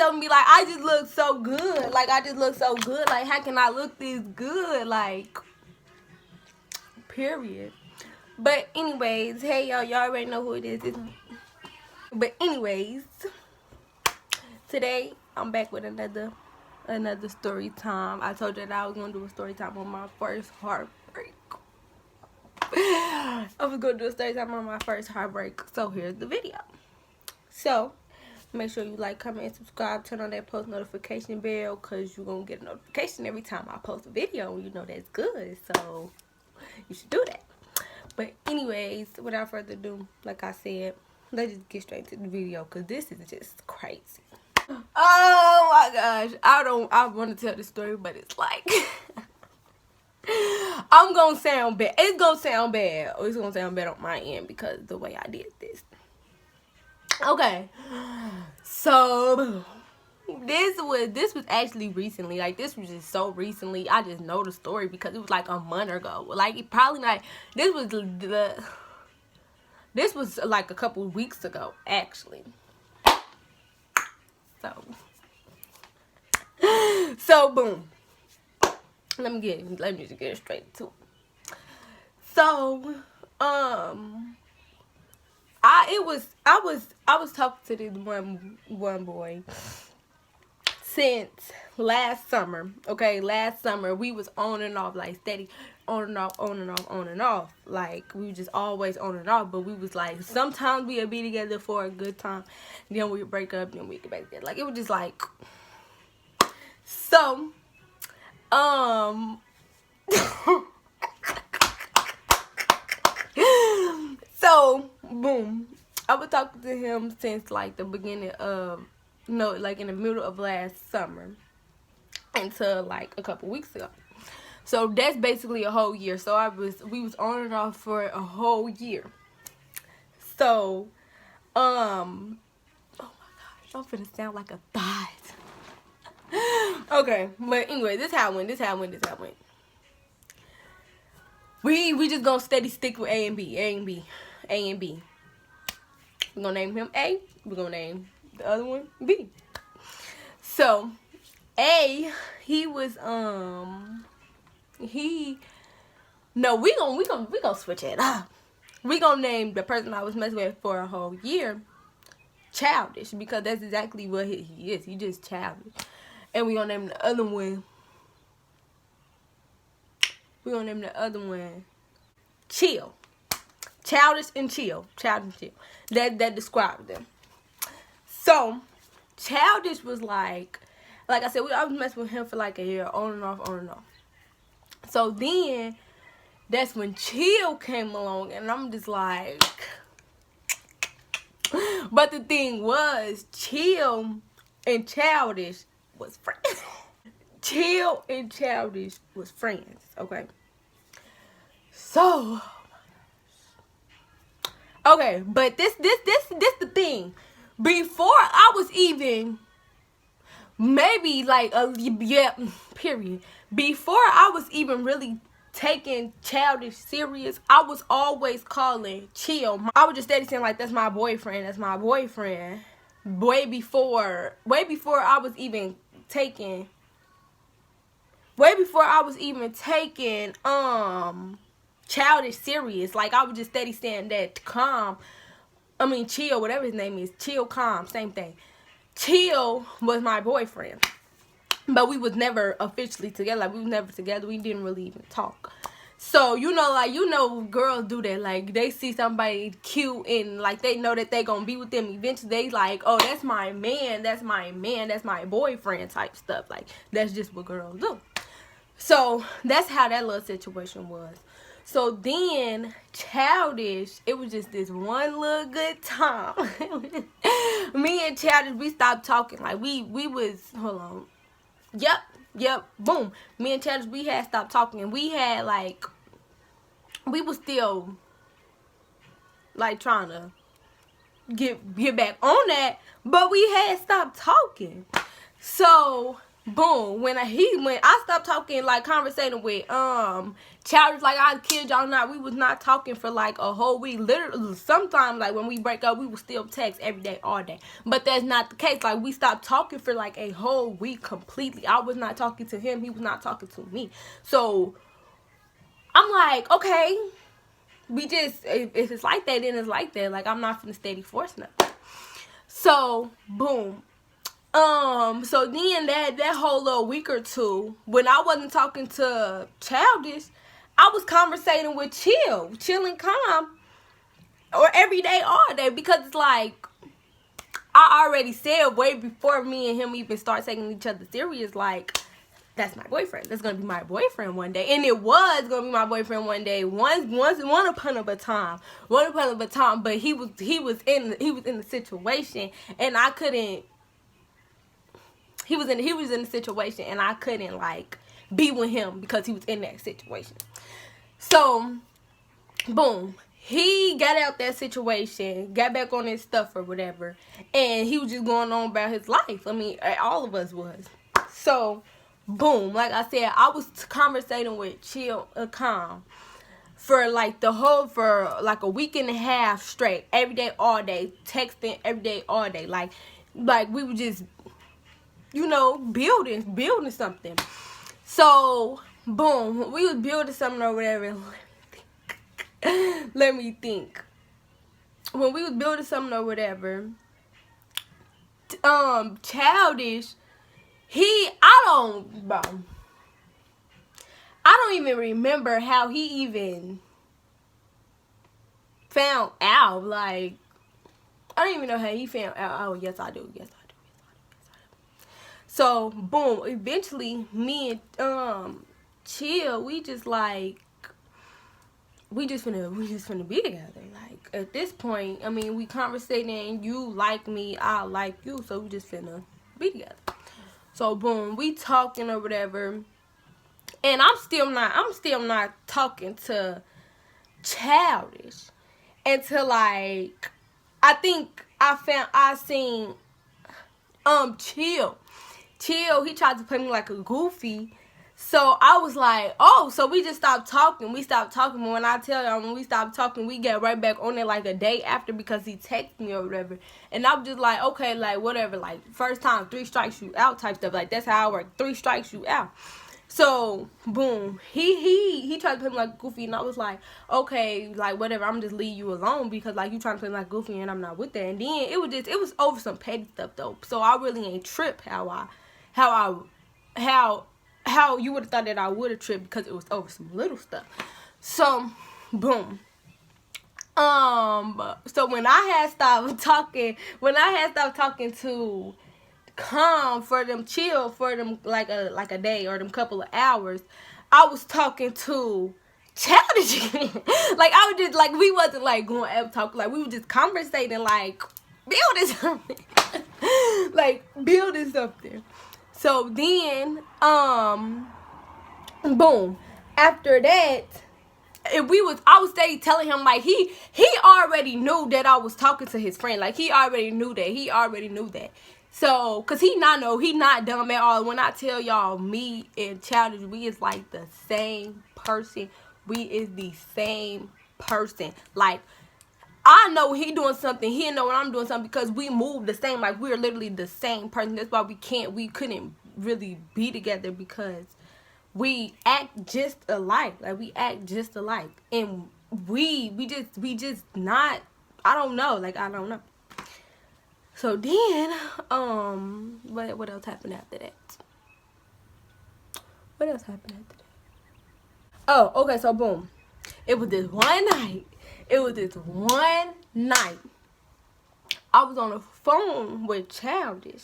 telling me, like, I just look so good. Like, I just look so good. Like, how can I look this good? Like, period. But anyways, hey, y'all already know who it is. But anyways, today I'm back with another story time. I told you that I was gonna do a story time on my first heartbreak. I was gonna do a story time on my first heartbreak. So here's the video. So make sure you like, comment, and subscribe. Turn on that post notification bell, because you're gonna get a notification every time I post a video, and you know that's good. So you should do that. But anyways, without further ado, like I said, let's just get straight to the video, because this is just crazy. Oh my gosh, I want to tell the story, but it's like I'm gonna sound bad. It's gonna sound bad. Or it's gonna sound bad on my end because the way I did this. Okay, so this was actually recently. Like, this was just so recently. I just know the story because it was like a month ago. Like, it probably not. This was like a couple of weeks ago, actually. So boom. Let me just get straight to it. So, I was talking to this one boy since last summer. Okay, last summer we was on and off, like steady, on and off. Like, we were just always on and off. But we was like, sometimes we would be together for a good time, then we would break up, then we get back together. Like, it was just like, so so boom, I was talking to him since like the beginning of, like in the middle of last summer until like a couple weeks ago. So that's basically a whole year. So we was on and off for a whole year. So oh my gosh, I'm finna sound like a thot. Okay, but anyway, this how it went. We just gonna steady stick with A and B. We're gonna name him A. We're gonna name the other one B. So A, we gonna switch it up. We gonna name the person I was messing with for a whole year Childish, because that's exactly what he is. He just childish. And we gonna name the other one. Chill. Childish and chill. That described them. So Childish was like I said, I was messing with him for like a year, on and off. So then that's when Chill came along, and I'm just like, but the thing was, Chill and Childish was friends. Chill and Childish was friends, okay? So, okay, but this the thing. Before I was even, maybe like period. Before I was even really taking Childish serious, I was always calling Chill. I was just steady saying like, that's my boyfriend. Way before I was even taking Childish serious. Like, I was just steady saying that Chill, whatever his name is, Chill, Calm, same thing. Chill was my boyfriend, but we was never officially together. Like, we was never together. We didn't really even talk. So, girls do that. Like, they see somebody cute and, like, they know that they gonna be with them eventually. They like, oh, that's my man, that's my boyfriend type stuff. Like, that's just what girls do. So, that's how that little situation was. So, then, Childish, it was just this one little good time. Me and Childish, we stopped talking. Like, we was, hold on. Yep, boom. Me and Childish, we had stopped talking. And we had, like, we was still, like, trying to get back on that. But we had stopped talking. So boom, when I stopped talking, like conversating with Childish, like I kid y'all not, we was not talking for like a whole week. Literally, sometimes like when we break up, we will still text every day, all day. But that's not the case. Like we stopped talking for like a whole week completely. I was not talking to him. He was not talking to me. So I'm like, okay, we just if it's like that, then it's like that. Like I'm not finna steady force nothing. So boom. So then that whole little week or two, when I wasn't talking to Childish, I was conversating with chilling calm, or every day, all day, because it's like I already said way before me and him even start taking each other serious, like that's my boyfriend. That's gonna be my boyfriend one day, and it was gonna be my boyfriend one day. One upon a time. But he was in the situation, and I couldn't. He was in the situation, and I couldn't like be with him because he was in that situation. So, boom, he got out that situation, got back on his stuff or whatever, and he was just going on about his life. I mean, all of us was. So, boom, like I said, I was conversating with Calm for like a week and a half straight, every day, all day, texting every day, all day, like we were just, building something. So, boom, we was building something or whatever. Let me think. When we was building something or whatever, Childish, I don't even remember how he even found out. Like, I don't even know how he found out. Oh, yes, I do. So, boom, eventually, me and Chill, we just finna be together. Like, at this point, I mean, we conversating, you like me, I like you, so we just finna be together. So, boom, we talking or whatever, and I'm still not talking to Childish until, like, I think I seen Chill, he tried to play me like a goofy. So I was like, oh, so we just stopped talking. But when I tell y'all, when we stopped talking, we get right back on it like a day after because he texted me or whatever. And I was just like, okay, like whatever, like first time, 3 strikes you out type stuff. Like that's how I work. 3 strikes you out. So boom, he tried to play me like goofy, and I was like, okay, like whatever, I'm just leave you alone because like you trying to play me like goofy and I'm not with that. And then it was over some petty stuff though. So I really ain't trip how you would have thought that I would have tripped because it was over some little stuff. So boom. So when I had stopped talking to Calm for them chill for them like a day or them couple of hours, I was talking to Childish again. Like I was just like, we wasn't like going up talking, like we were just conversating, like building something. Like building something. So then boom, after that, I was steady telling him like he already knew that I was talking to his friend. Like he already knew that. So, cause he not dumb at all. When I tell y'all, me and Childish, we is like the same person. We is the same person. Like, I know he doing something, he know what I'm doing something because we move the same. Like, we're literally the same person. That's why we couldn't really be together because we act just alike. Like, we act just alike. And we just not, I don't know. Like, I don't know. So then, what else happened after that? Oh, okay, so boom. It was this one night. I was on the phone with Childish.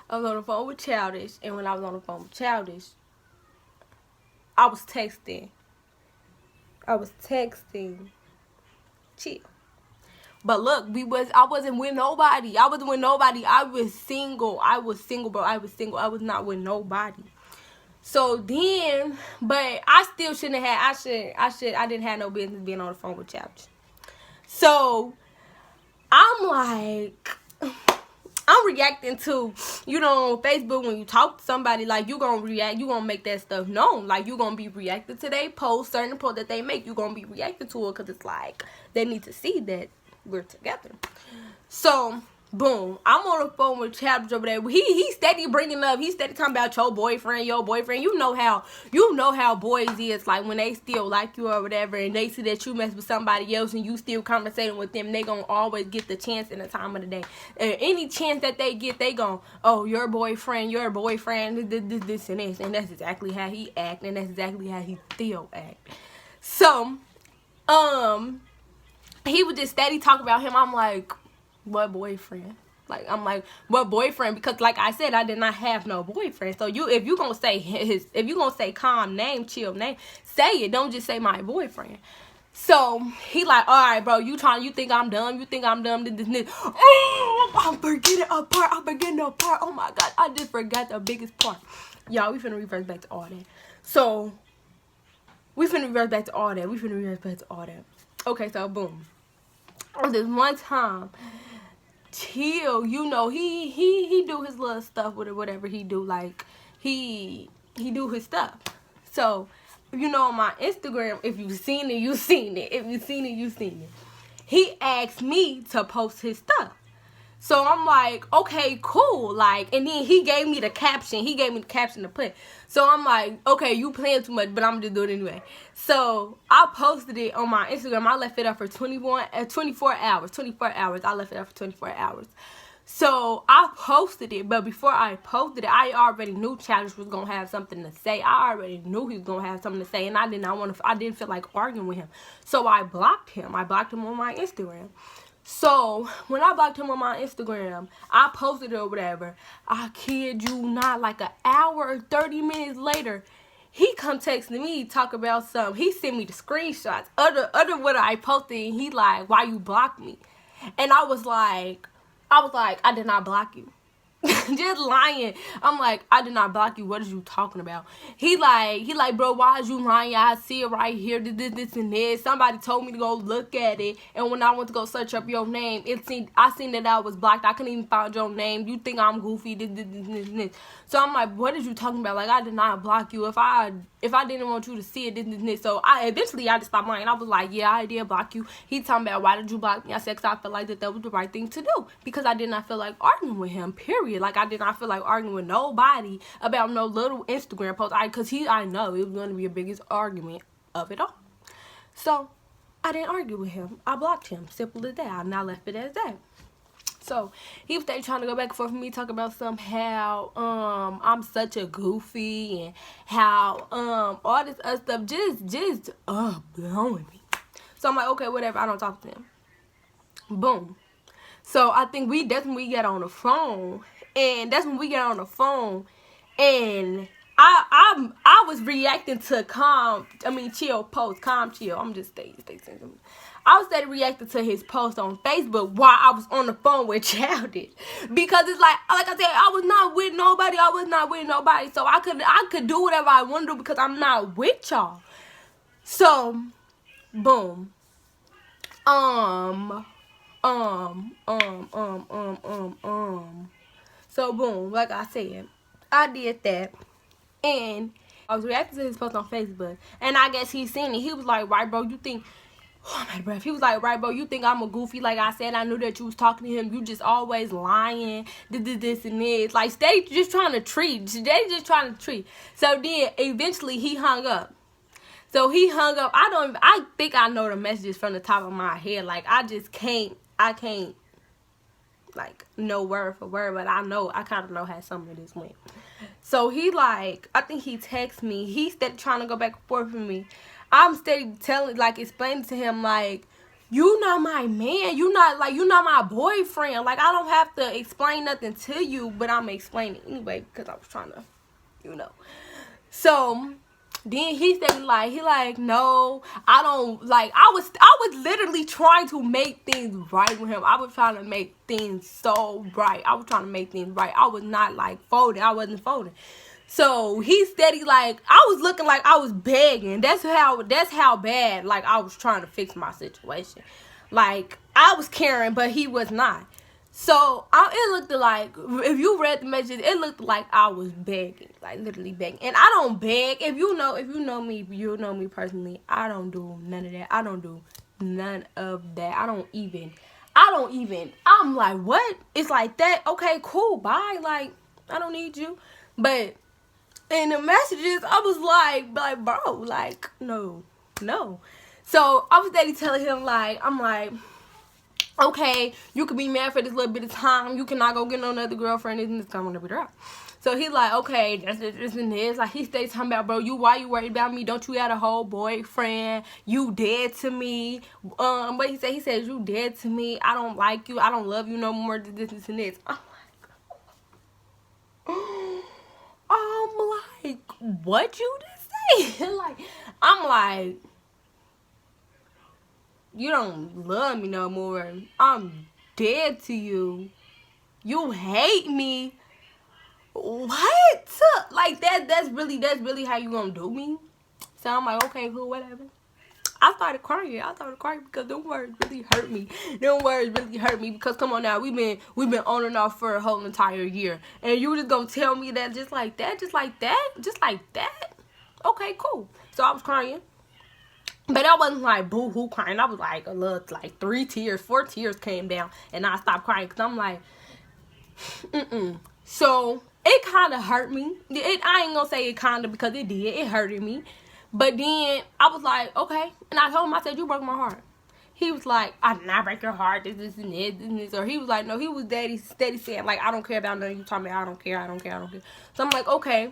And when I was on the phone with Childish, I was texting Chill. But look, I wasn't with nobody. I was single, bro. I was not with nobody. So then, but I still shouldn't have I didn't have no business being on the phone with Childish. So I'm like, I'm reacting to, you know, on Facebook when you talk to somebody, like, you gonna react, you gonna make that stuff known. Like, you gonna be reacting to their post, certain posts that they make, you gonna be reacting to it because it's like, they need to see that we're together. So, boom, I'm on the phone with Chapters over there. He steady bringing up, he steady talking about your boyfriend. You know how boys is, like, when they still like you or whatever, and they see that you mess with somebody else and you still conversating with them, they gonna always get the chance in the time of the day. Any chance that they get, they gon', oh, your boyfriend, this and this, and that's exactly how he act, and that's exactly how he still act. So, he would just steady talk about him. I'm like, what boyfriend? Like, I'm like, what boyfriend? Because, like I said, I did not have no boyfriend. So if you gonna say if you gonna say calm name, chill name, say it. Don't just say my boyfriend. So he like, all right, bro, you think I'm dumb? You think I'm dumb? This. Oh, I'm forgetting a part. Oh my God, I just forgot the biggest part. Y'all, we finna reverse back to all that. So we finna reverse back to all that. Okay, so boom. This one time, Chill, you know, he do his little stuff with it, whatever he do, like, he do his stuff. So, you know, on my Instagram, if you've seen it, you've seen it. If you've seen it, you've seen it. He asked me to post his stuff. So I'm like, okay, cool. Like, and then he gave me the caption. To put. So I'm like, okay, you playing too much, but I'm just doing it anyway. So I posted it on my Instagram. I left it up for 24 hours. I left it up for 24 hours. So I posted it, but before I posted it, I already knew Challenge was gonna have something to say. I already knew he was gonna have something to say, and I didn't feel like arguing with him. So I blocked him. I blocked him on my Instagram. So, when I blocked him on my Instagram, I posted it or whatever. I kid you not, like an hour or 30 minutes later, he come texting me, talk about something. He sent me the screenshots, other what I posted, and he like, why you blocked me? And I was like, I did not block you. Just lying. I'm like, I did not block you. What are you talking about? He like, bro, why is you lying? I see it right here. This and this. Somebody told me to go look at it, and when I went to go search up your name, I seen that I was blocked. I couldn't even find your name. You think I'm goofy? This. So I'm like, what are you talking about? Like, I did not block you. If I didn't want you to see it, this. So eventually I just stopped lying. I was like, yeah, I did block you. He talking about, why did you block me? I said, because I felt like that was the right thing to do, because I did not feel like arguing with him, period. Like, I did not feel like arguing with nobody about no little Instagram post. Because I know it was going to be the biggest argument of it all. So I didn't argue with him. I blocked him. Simple as that. I now left it as that. So he was trying to go back and forth with me, talk about somehow I'm such a goofy, and how all this other stuff just blowing me. So I'm like, okay, whatever. I don't talk to him. Boom. So I think that's when we get on the phone. And that's when we get on the phone, and I was reacting to chill post, chill. I'm just stay saying. I was steady reacting to his post on Facebook while I was on the phone with Childish, because it's like I said, I was not with nobody. So I could do whatever I want to do because I'm not with y'all. So, boom. So, boom, like I said, I did that, and I was reacting to his post on Facebook, and I guess he seen it. He was like, right, bro, you think, oh, my breath. He was like, right, bro, you think I'm a goofy? Like I said, I knew that you was talking to him. You just always lying, this and this. Like, stay just trying to treat. So then, eventually, he hung up. I think I know the messages from the top of my head. Like, I can't, like, no word for word, but I kind of know how some of this went. So he I think he texted me. He's steady trying to go back and forth with me. I'm steady explaining to him, like, you not my man. You not my boyfriend. Like, I don't have to explain nothing to you, but I'm explaining anyway because I was trying to, So then he said, no, I don't, I was literally trying to make things right with him. I was trying to make things so right. I was not, folding. I wasn't folding. So he steady, I was looking like I was begging. That's how bad, I was trying to fix my situation. I was caring, but he was not. So it looked like, if you read the message, it looked like I was begging, like literally begging. And I don't beg. If you know me, you know me personally. I don't do none of that. I don't do none of that. I don't even. I'm like, what? It's like that. Okay, cool. Bye. Like, I don't need you. But in the messages, I was like, bro, like, no. So I was steady telling him, like, I'm like, okay, you could be mad for this little bit of time. You cannot go get no other girlfriend. And this time I'm gonna be there. So he's like, okay, this and this. Like, he stays talking about, bro, why you worried about me? Don't you have a whole boyfriend? You dead to me. But he said, you dead to me. I don't like you. I don't love you no more. This and this. I'm like, what you just say? Like, I'm like, you don't love me no more. I'm dead to you. You hate me. What? Like, that's really how you gonna do me? So I'm like, okay, cool, whatever. I started crying because them words really hurt me. Because come on now, we've been on and off for a whole entire year, and you just gonna tell me that just like that? Okay, cool. So I was crying. But I wasn't like boo-hoo crying. I was like a little, like 4 tears came down, and I stopped crying because I'm like, So it kind of hurt me. I ain't gonna say it kind of, because it did. It hurted me. But then I was like, okay. And I told him, I said, you broke my heart. He was like, I did not break your heart, this and this. Or he was like, no, he was steady saying, like, I don't care about nothing you talking about. I don't care. So I'm like, okay.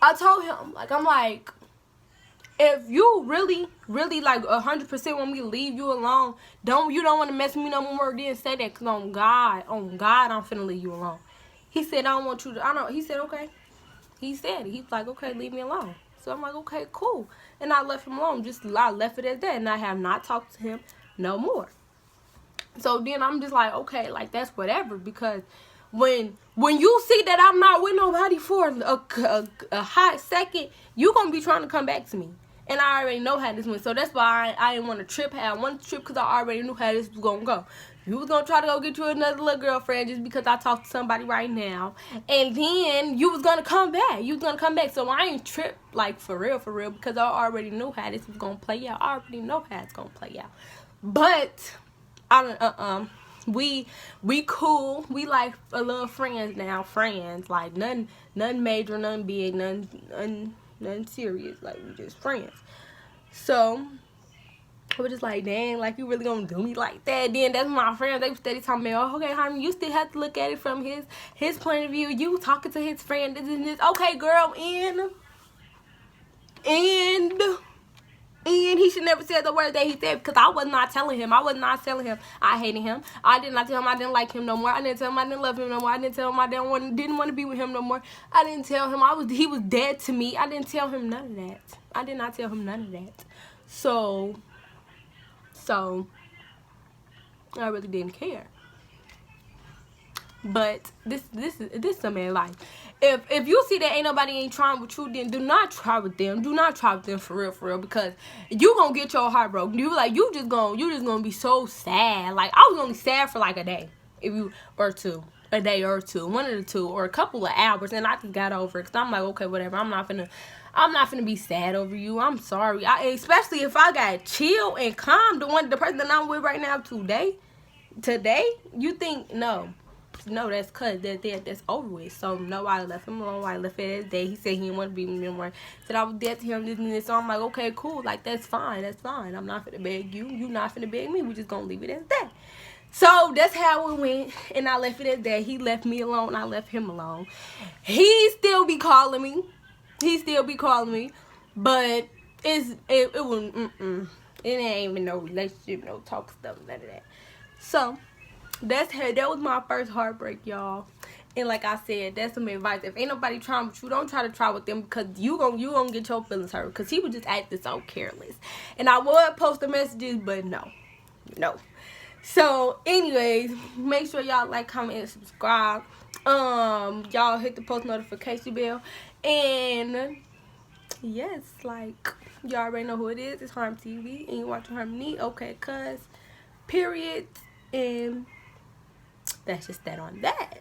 I told him, like, I'm like, if you really, like 100% want me to leave you alone, you don't want to mess with me no more, then say that. Because on God, I'm finna leave you alone. He said, I don't want you to, he said, okay. He said it. He was like, okay, leave me alone. So I'm like, okay, cool. And I left him alone. I left it at that. And I have not talked to him no more. So then I'm just like, okay, like, that's whatever. Because when you see that I'm not with nobody for a hot second, you going to be trying to come back to me. And I already know how this went. So that's why I didn't want to trip. I wanted to trip because I already knew how this was going to go. You was going to try to go get you another little girlfriend just because I talked to somebody right now. And then you was going to come back. So I ain't tripped, like, for real, because I already knew how this was going to play out. I already know how it's going to play out. But, we cool. We like a little friends now. Friends. Like, none major, none big, none serious. Like, we just friends. So I was just like, dang, like, you really gonna do me like that? Then that's my friends, they steady talking about, oh, okay, honey, you still have to look at it from his point of view. You talking to his friend, this and this. Okay, girl, and he should never say the word that he said, because I was not telling him I hated him. I did not tell him I didn't like him no more. I didn't tell him I didn't love him no more. I didn't tell him I didn't want to be with him no more. I didn't tell him he was dead to me. I didn't tell him none of that. I did not tell him none of that. So I really didn't care. But this is a man life. If you see that ain't nobody trying with you, then do not try with them. Do not try with them for real, because you gonna get your heart broken. You just gonna be so sad. Like, I was only sad for like a day, or two, one of the two, or a couple of hours, and I just got over it. Cause I'm like, okay, whatever. I'm not finna be sad over you. I'm sorry. Especially if I got chill and calm. The person that I'm with right now today, you think no, that's that's over with. So no, I left him alone. I left it that day. He said he didn't want to be with me anymore. Said I was dead to him, this and this. So I'm like, okay, cool. Like, that's fine. I'm not finna beg you. You not finna beg me. We just gonna leave it as that. So that's how it went, and I left it at that. He left me alone. I left him alone. He still be calling me. But it was it ain't even no relationship, no talk stuff, none of that. So that was my first heartbreak, y'all. And like I said, that's some advice. If ain't nobody trying with you, don't try to try with them, because you gonna get your feelings hurt. Because he was just acting so careless. And I would post the messages, but no. So anyways, make sure y'all like, comment, and subscribe. Y'all hit the post notification bell. And yes, like, you already know who it is. It's Harm TV, and you watching Harmony. Okay, cuz, period. And That's just that on that.